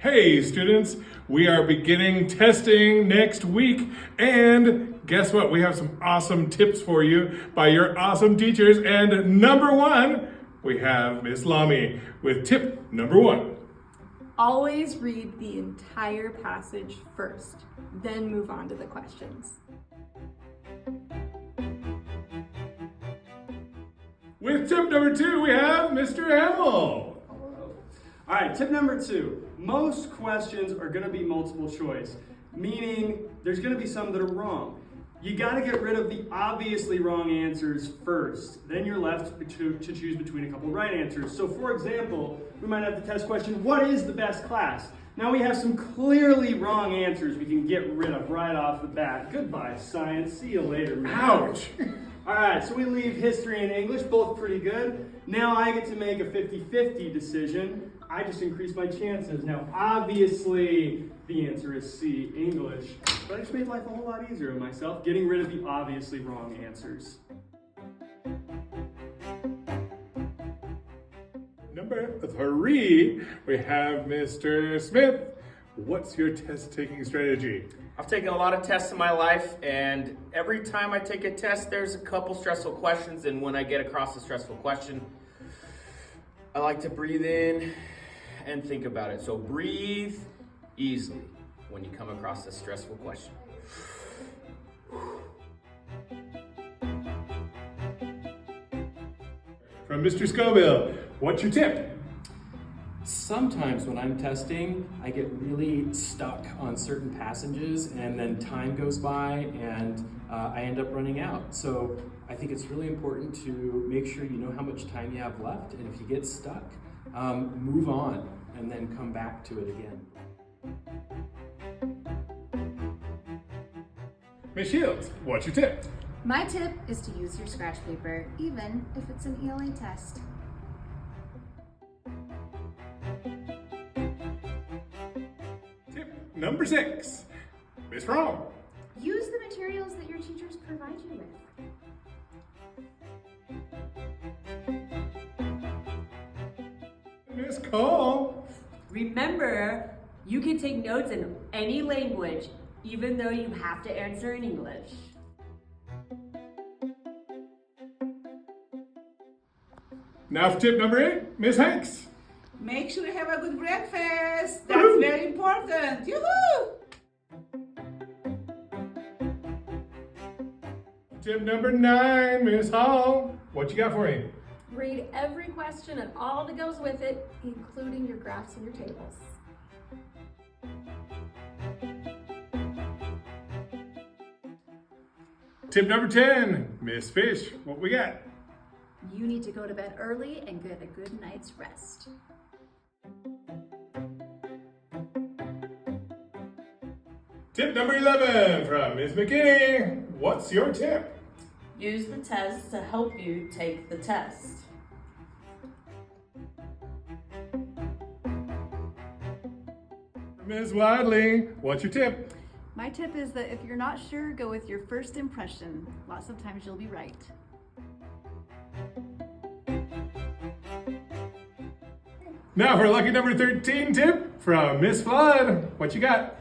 Hey students, we are beginning testing next week, and guess what? We have some awesome tips for you by your awesome teachers, and number one, we have Miss Lamy with tip number one. Always read the entire passage first, then move on to the questions. With tip number two, we have Mr. Hamill. All right, tip number two. Most questions are going to be multiple choice, meaning there's going to be some that are wrong. You got to get rid of the obviously wrong answers first. Then you're left to choose between a couple right answers. So for example, we might have the test question, what is the best class? Now we have some clearly wrong answers we can get rid of right off the bat. Goodbye, science. See you later. Ouch. All right, so we leave history and English, both pretty good. Now I get to make a 50-50 decision. I just increased my chances. Now, obviously, the answer is C, English. But I just made life a whole lot easier on myself, getting rid of the obviously wrong answers. Number three, we have Mr. Smith. What's your test-taking strategy? I've taken a lot of tests in my life, and every time I take a test, there's a couple stressful questions, and when I get across a stressful question, I like to breathe in and think about it. So breathe easily when you come across a stressful question. From Mr. Scoville, what's your tip? Sometimes when I'm testing, I get really stuck on certain passages and then time goes by and I end up running out. So I think it's really important to make sure you know how much time you have left, and if you get stuck, move on and then come back to it again. Ms. Shields, what's your tip? My tip is to use your scratch paper, even if it's an ELA test. Tip number six, Ms. Fromm. Use the materials that your teachers provide you with. Ms. Cole. Remember, you can take notes in any language, even though you have to answer in English. Now for tip number eight, Ms. Hanks. Make sure you have a good breakfast. That's very important. Yoo-hoo! Tip number nine, Ms. Hall. What you got for me? Read every question and all that goes with it, including your graphs and your tables. Tip number 10, Miss Fish. What we got? You need to go to bed early and get a good night's rest. Tip number 11 from Ms. McKinney. What's your tip? Use the test to help you take the test. Ms. Wadley, what's your tip? My tip is that if you're not sure, go with your first impression. Lots of times you'll be right. Now for lucky number 13 tip from Miss Flood. What you got?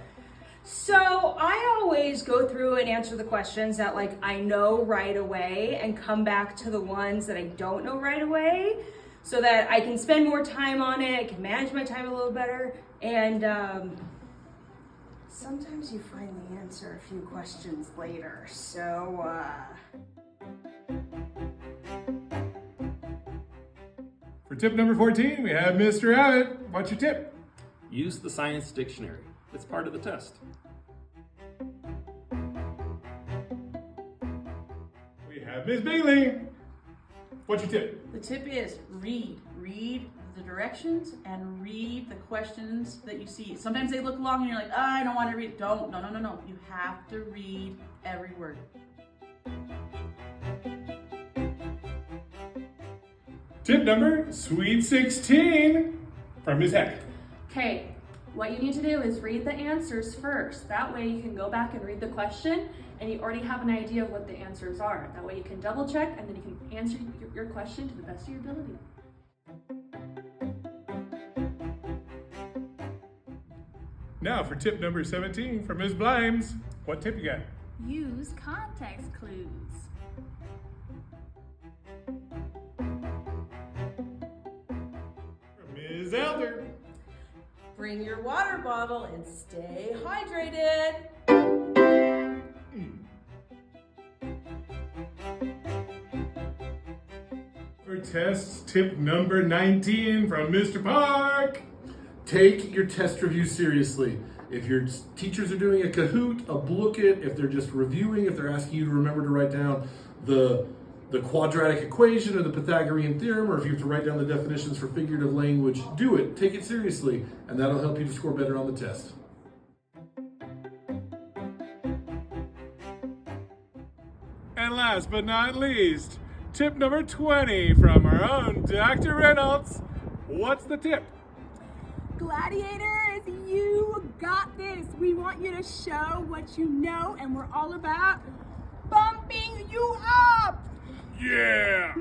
So I always go through and answer the questions that I know right away and come back to the ones that I don't know right away so that I can spend more time on it, I can manage my time a little better, and sometimes you find the answer a few questions later, so For tip number 14, we have Mr. Abbott. What's your tip? Use the science dictionary. It's part of the test. We have Ms. Bailey. What's your tip? The tip is read. Read the directions and read the questions that you see. Sometimes they look long and you're like, oh, I don't want to read. Don't. No. You have to read every word. Tip number Sweet 16 from Ms. Heck. Okay, what you need to do is read the answers first. That way you can go back and read the question and you already have an idea of what the answers are. That way you can double check and then you can answer your question to the best of your ability. Now for tip number 17 from Ms. Blimes. What tip you got? Use context clues. Ms. Elder. Bring your water bottle and stay hydrated. For test tip number 19 from Mr. Park. Take your test review seriously. If your teachers are doing a Kahoot, a Bookit, if they're just reviewing, if they're asking you to remember to write down the quadratic equation or the Pythagorean theorem, or if you have to write down the definitions for figurative language, do it. Take it seriously, and that'll help you to score better on the test. And last but not least, tip number 20 from our own Dr. Reynolds. What's the tip? Gladiators, you got this. We want you to show what you know, and we're all about bumping you up. Yeah!